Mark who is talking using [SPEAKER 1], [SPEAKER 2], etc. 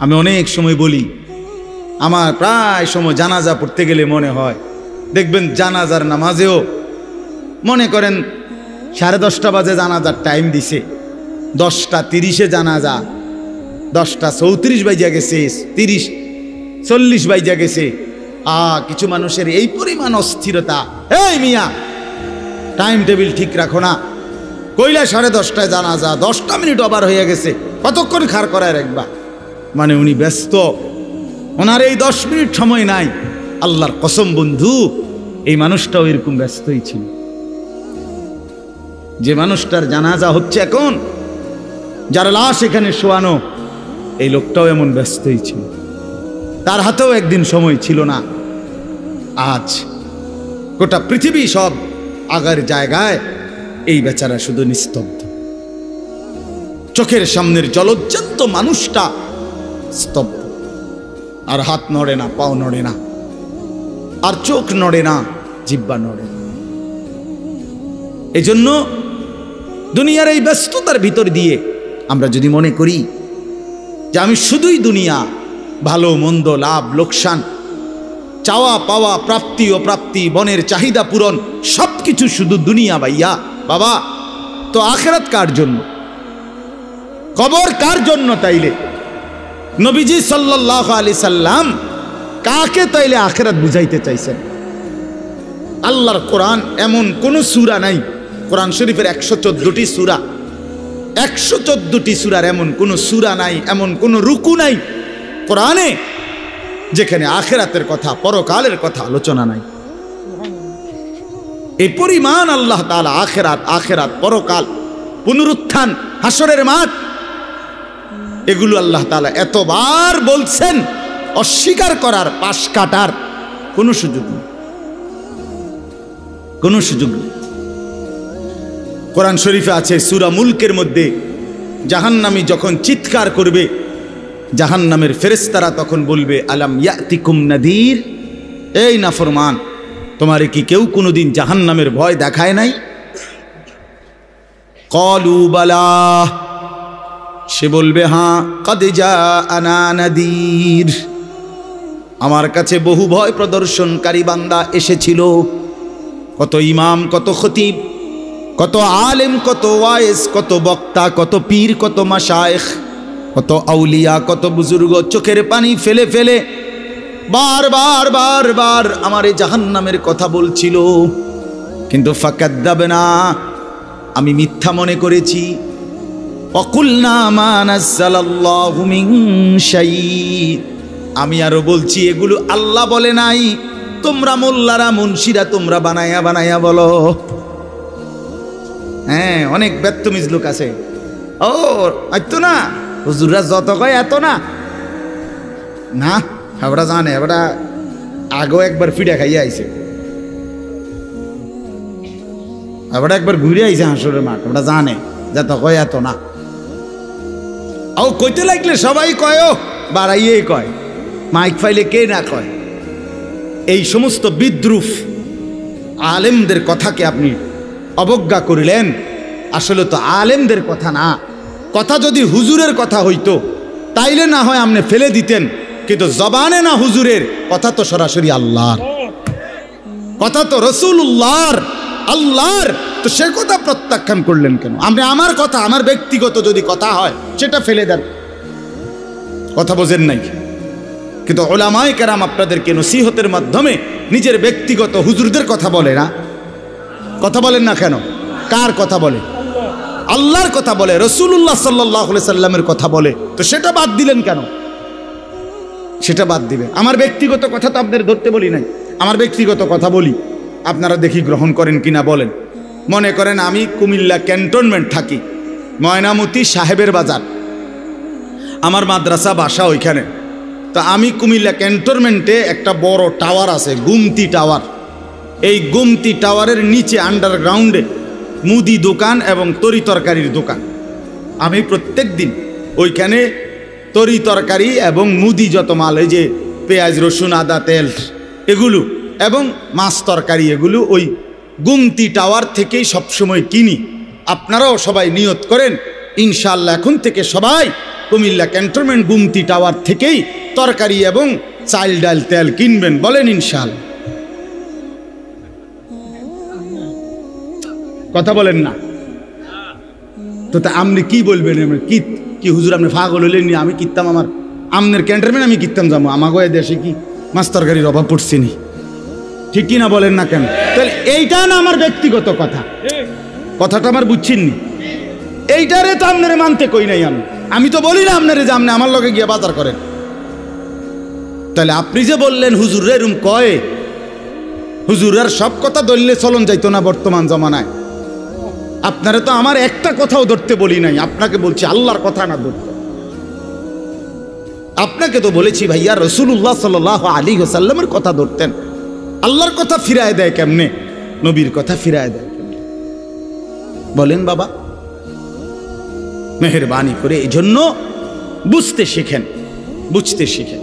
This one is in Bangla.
[SPEAKER 1] আমি অনেক সময় বলি, আমার প্রায় সময় জানাজা পড়তে গেলে মনে হয়, দেখবেন জানাজার নামাজেও মনে করেন 10:30 বাজে জানাজার টাইম দিছে, 10:30 জানাজা, 10:34 বাজে গেছে, 30-40 বাজে গেছে। কিছু মানুষের এই পরিমাণ অস্থিরতা, এই মিয়া টাইম টেবিল ঠিক রাখো না, কইলা 10:30টায় জানাজা, 10টা মিনিট ওভার হয়ে গেছে, কতক্ষণ খাড় করায় রাখবা? মানে উনি ব্যস্ত, ওনার এই 10 মিনিট সময় নাই। আল্লাহর কসম বন্ধু, এই মানুষটাও এরকম ব্যস্তই ছিল। যে মানুষটার জানাজা হচ্ছে এখন, যার লাশ এখানে শোয়ানো, এই লোকটাও এমন ব্যস্তই ছিল। তার হাতেও একদিন সময় ছিল না। আজ গোটা পৃথিবী সব আগার জায়গায়, এই বেচারা শুধু নিস্তব্ধ। চোখের সামনের জলজ্জান্ত মানুষটা স্তব্ধ, আর হাত নড়ে না, পাও নড়ে না, আর চোখ নড়ে না, জিহ্বা নড়ে না। এজন্য দুনিয়ার এই ব্যস্ততার ভিতর দিয়ে আমরা যদি মনে করি যে আমি শুধুই দুনিয়া, ভালো মন্দ, লাভ লোকসান, চাওয়া পাওয়া, প্রাপ্তি অপ্রাপ্তি, বনের চাহিদা পূরণ, সবকিছু শুধু দুনিয়া ভাইয়া, বাবা তো আখিরাত কার জন্য? কবর কার জন্য? তাইলে নবীজি সাল্লাল্লাহু আলাইহি সাল্লাম কাকে তাইলে আখিরাত বুঝাইতে চাইছেন? আল্লাহর কোরআন এমন কোন সূরা নাই, কোরআন শরীফের 114টি সূরা, 114টি সূরার এমন কোন সূরা নাই, এমন কোন রুকু নাই কোরআনে যেখানে আখিরাতের কথা, পরকালের কথা আলোচনা নাই। এই পরিমাণ আল্লাহ তাআলা আখিরাত, আখিরাত, পরকাল, পুনরুত্থান, হাসরের মাঠ, এগুলো আল্লাহ তাআলা এতবার বলছেন, অস্বীকার করার, পাশ কাটার কোনো সুযোগ নেই, কোনো সুযোগ নেই। কোরআন শরীফে আছে সূরা মুলকের মধ্যে, জাহান্নামী যখন চিৎকার করবে, জাহান্নামের ফেরেশতারা তখন বলবে, আলাম ইয়াতিকুম নাদির, এই নাফরমান, তোমারে কি কেউ কোনোদিন জাহান্নামের ভয় দেখায় নাই? ক্বালু বালা, সে বলবে হ্যাঁ, কাদ জাআনা নাদির, আমার কাছে বহু ভয় প্রদর্শনকারী বান্দা এসেছিল। কত ইমাম, কত খতিব, কত আলেম, কত ওয়াইজ, কত বক্তা, কত পীর, কত মাশায়েখ, কত আউলিয়া, কত বুজুর্গ চোখের পানি ফেলে ফেলে বারবার বারবার আমার এই জাহান্নামের কথা বলছিল, কিন্তু ফাকাদ্দাবনা, আমি মিথ্যা মনে করেছি। অকুলনা মা নাযালাল্লাহু মিন শাই, আমি আরো বলছি এগুলো আল্লাহ বলে নাই, তোমরা মোল্লারা, মুন্সিরা তোমরা বানায়া বানায়া বলো। হ্যাঁ, অনেক বেত্তমিজ লোক আছে, ও আইতো না, হুজুররা যত কয় এত না, না আমরা জানে, আমরা আগেও একবার ফিডা খাইয়া আইছে, আমরা একবার ঘুরে আইছে হাসরের মাঠ, আমরা জানে যত কয় এত না। ও কইতে লাগলে সবাই কয়, ও বাড়াইয়েই কয়, মাইক ফাইলে কে না কয়। এই সমস্ত বিদ্রুপ আলেমদের কথাকে আপনি অবজ্ঞা করিলেন। আসলে তো আলেমদের কথা না, কথা যদি হুজুরের কথা হইতো তাইলে না হয় আপনি ফেলে দিতেন, কিন্তু জবানে না হুজুরের কথা, তো সরাসরি আল্লাহর কথা, তো রাসূলুল্লাহর, আল্লাহর, তো সে কথা প্রত্যাখ্যান করলেন কেন? আপনি আমার কথা, আমার ব্যক্তিগত যদি কথা হয় সেটা ফেলে দেন, কথা বোঝেন নাই। কিন্তু উলামায়ে কেরাম আপনাদেরকে নসিহতের মাধ্যমে নিজের ব্যক্তিগত হুজুরদের কথা বলে না, কথা বলেন না কেন? কার কথা বলে? আল্লাহর কথা বলে, রাসূলুল্লাহ সাল্লাল্লাহু আলাইহি সাল্লামের কথা বলে, তো সেটা বাদ দিলেন কেন? সেটা বাদ দিবেন। আমার ব্যক্তিগত কথা তো আপনাদের ধরতে বলি নাই, আমার ব্যক্তিগত কথা বলি, আপনারা দেখি গ্রহণ করেন কিনা বলেন। মনে করেন আমি কুমিল্লা ক্যান্টনমেন্ট থাকি, ময়নামতি সাহেবের বাজার, আমার মাদ্রাসা বাসা ওইখানে। তো আমি কুমিল্লা ক্যান্টনমেন্টে একটা বড় টাওয়ার আছে, গুমতি টাওয়ার। এই গুমতি টাওয়ারের নিচে আন্ডারগ্রাউন্ডে মুদি দোকান এবং তরি তরকারির দোকান। আমি প্রত্যেক দিন ওইখানে তরি তরকারি এবং মুদি যত মাল, এই যে পেঁয়াজ, রসুন, আদা, তেল এগুলো এবং মাছ তরকারি, এগুলো ওই গুমতি টাওয়ার থেকেই সবসময় কিনি। আপনারাও সবাই নিয়ত করেন ইনশাআল্লাহ এখন থেকে সবাই কুমিল্লা ক্যান্টনমেন্ট গুমতি টাওয়ার থেকেই তরকারি এবং চাল ডাল তেল কিনবেন, বলেন ইনশাআল্লাহ। কথা বলেন না তো, তা আপনি কি বলবেন? কি কি হুজুর আপনি পাগল হলেন নি? আমি কিনতাম আমার আমনের ক্যান্টনমেন্ট আমি কিনতাম যাবো, আমাকে দেশে কি মাছ তরকারির অভাব পড়ছে নি? ঠিক কি না বলেন না কেন? তাহলে এইটা না আমার ব্যক্তিগত কথা, কথাটা আমার বুঝছেননি? এইটারে তো আপনারে মানতে কই নাই আমি তো বলি না আপনারে যে আপনি আমার লগে গিয়ে বাজার করেন। তাহলে আপনি যে বললেন হুজুর এরম কয়, হুজুরের সব কথা ধরলে চলন যাইতো না বর্তমান জমানায়। আপনারা তো আমার একটা কথাও ধরতে বলি নাই, আপনাকে বলছি আল্লাহর কথা না ধরতে। আপনাকে তো বলেছি ভাইয়া রাসূলুল্লাহ সাল্লাল্লাহু আলাইহি ওয়াসাল্লামের কথা ধরতেন। আল্লাহর কথা ফিরায় দেয় কেমনে? নবীর কথা ফিরায় দেয় কেমনে? বলেন বাবা, মেহেরবানি করে এই জন্য বুঝতে শিখেন, বুঝতে শিখেন।